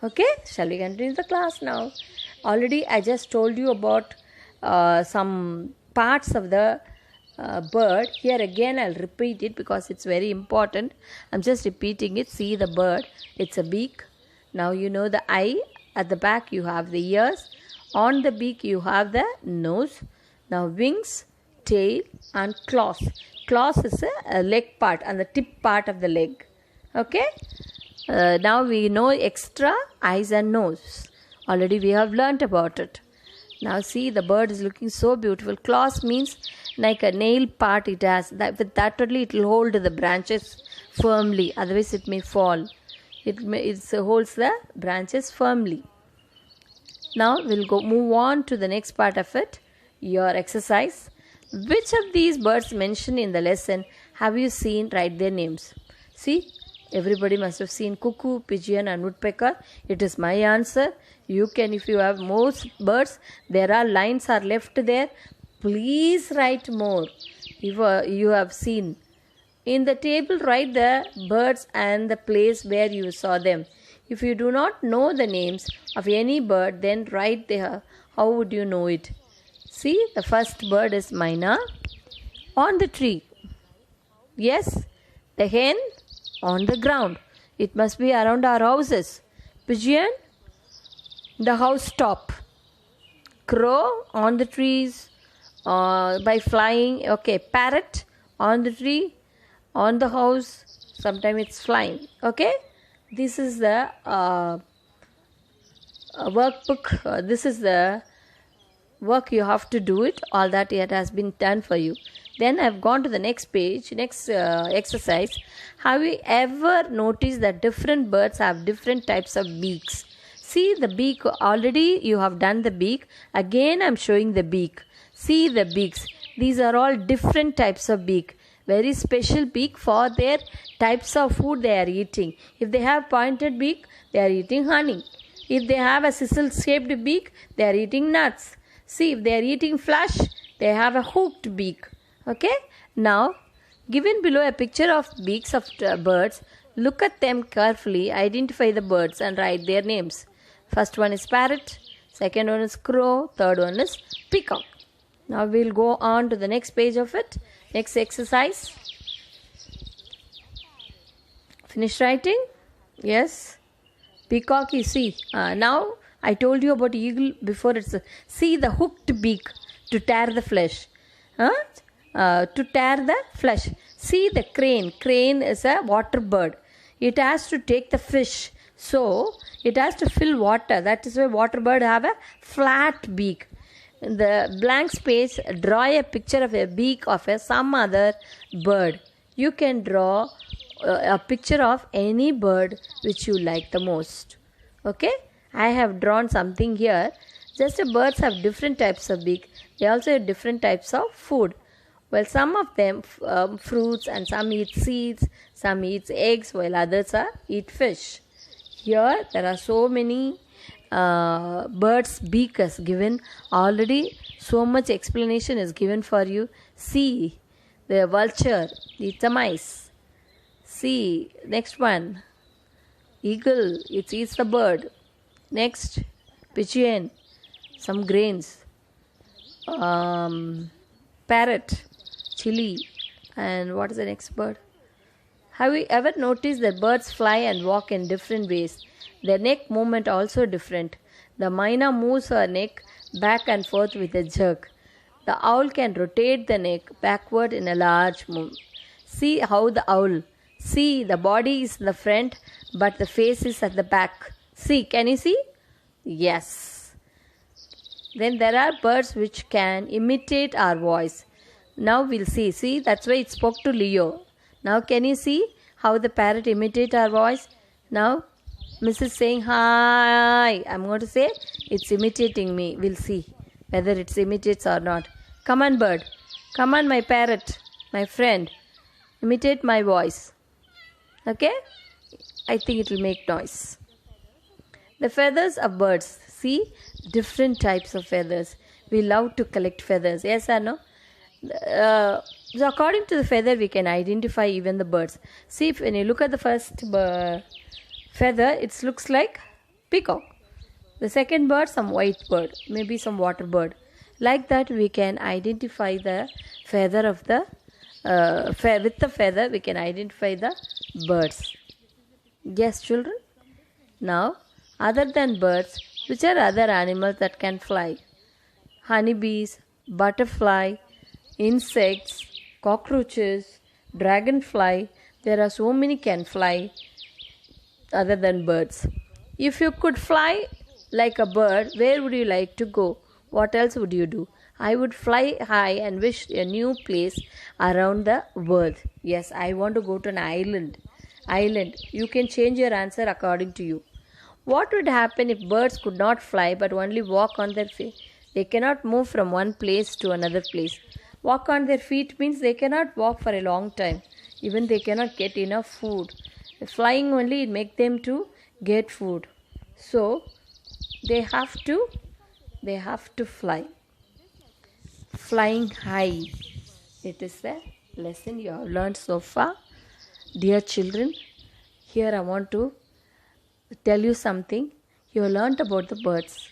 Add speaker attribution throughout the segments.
Speaker 1: Okay, shall we continue the class now? Already I just told you about some parts of the bird. Here again I'll repeat it because it's very important. I'm just repeating it. See the bird, it's a beak. Now you know the eye. At the back you have the ears. On the beak you have the nose. Now wings, tail and claws. Claws is a leg part and the tip part of the leg. Okay. Now we know extra eyes and nose. Already we have learnt about it. Now see, the bird is looking so beautiful. Claws means like a nail part it has. With that only it will hold the branches firmly. Otherwise it may fall. It holds the branches firmly. Now we'll move on to the next part of it. Your exercise. Which of these birds mentioned in the lesson have you seen? Write their names. See, everybody must have seen cuckoo, pigeon and woodpecker. It is my answer. You can, if you have most birds, there are lines are left there. Please write more. If you have seen. In the table, write the birds and the place where you saw them. If you do not know the names of any bird, then write there. How would you know it? See, the first bird is Myna on the tree. Yes, the hen on the ground. It must be around our houses. Pigeon, the house top. Crow on the trees by flying. Okay, parrot on the tree, on the house. Sometimes it's flying. Okay, this is the workbook. This is the work you have to do it. All that it has been done for you. Then I've gone to the next page, next exercise. Have you ever noticed that different birds have different types of beaks? See the beak, already you have done the beak. Again I'm showing the beak. See the beaks. These are all different types of beak. Very special beak for their types of food they are eating. If they have pointed beak, they are eating honey. If they have a sickle-shaped beak, they are eating nuts. See, if they are eating flesh, they have a hooked beak. Okay? Now, given below a picture of beaks of birds, look at them carefully, identify the birds and write their names. First one is parrot, second one is crow, third one is peacock. Now we'll go on to the next page of it. Next exercise. Finish writing? Yes. Peacock, you see. Now I told you about eagle before. See the hooked beak to tear the flesh. To tear the flesh. See the crane. Crane is a water bird. It has to take the fish. So it has to fill water. That is why water bird have a flat beak. In the blank space, draw a picture of a beak of some other bird. You can draw a picture of any bird which you like the most. Okay? I have drawn something here. Just the birds have different types of beak. They also have different types of food. Well, some of them fruits and some eat seeds, some eat eggs while others eat fish. Here there are so many birds' beak is given. Already so much explanation is given for you. See, the vulture eats a mice. See, next one. Eagle, it eats the bird. Next, pigeon, some grains. Parrot, chili. And what is the next bird? Have you ever noticed that birds fly and walk in different ways? Their neck movement also different. The myna moves her neck back and forth with a jerk. The owl can rotate the neck backward in a large move. See how the owl. See, the body is in the front, but the face is at the back. See, can you see? Yes. Then there are birds which can imitate our voice. Now we'll see. See, that's why it spoke to Leo. Now can you see how the parrot imitate our voice? Now Mrs. saying hi. I'm going to say it's imitating me. We'll see whether it imitates or not. Come on, bird. Come on, my parrot, my friend. Imitate my voice. Okay? I think it will make noise. The feathers of birds. See, different types of feathers. We love to collect feathers. Yes or no? So according to the feather, we can identify even the birds. See, when you look at the first feather, it looks like peacock. The second bird, some white bird, maybe some water bird. Like that, we can identify the feather of the with the feather we can identify the birds. Yes, children. Now, other than birds, which are other animals that can fly? Honeybees, butterfly, insects, cockroaches, dragonfly. There are so many can fly other than birds. If you could fly like a bird, where would you like to go? What else would you do? I would fly high and wish a new place around the world. Yes, I want to go to an island. Island. You can change your answer according to you. What would happen if birds could not fly but only walk on their feet? They cannot move from one place to another place. Walk on their feet means they cannot walk for a long time. Even they cannot get enough food. Flying only make them to get food. So they have to fly. Flying high. It is the lesson you have learned so far. Dear children, here I want to tell you something. You have learnt about the birds.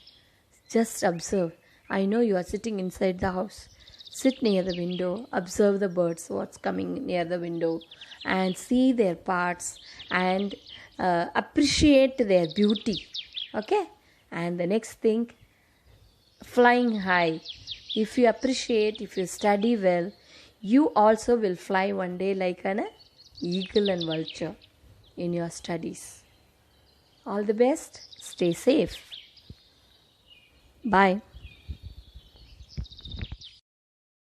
Speaker 1: Just observe. I know you are sitting inside the house. Sit near the window, observe the birds, what's coming near the window, and see their parts and appreciate their beauty. Okay? And the next thing, flying high. If you appreciate, if you study well, you also will fly one day like an eagle and vulture in your studies. All the best. Stay safe. Bye.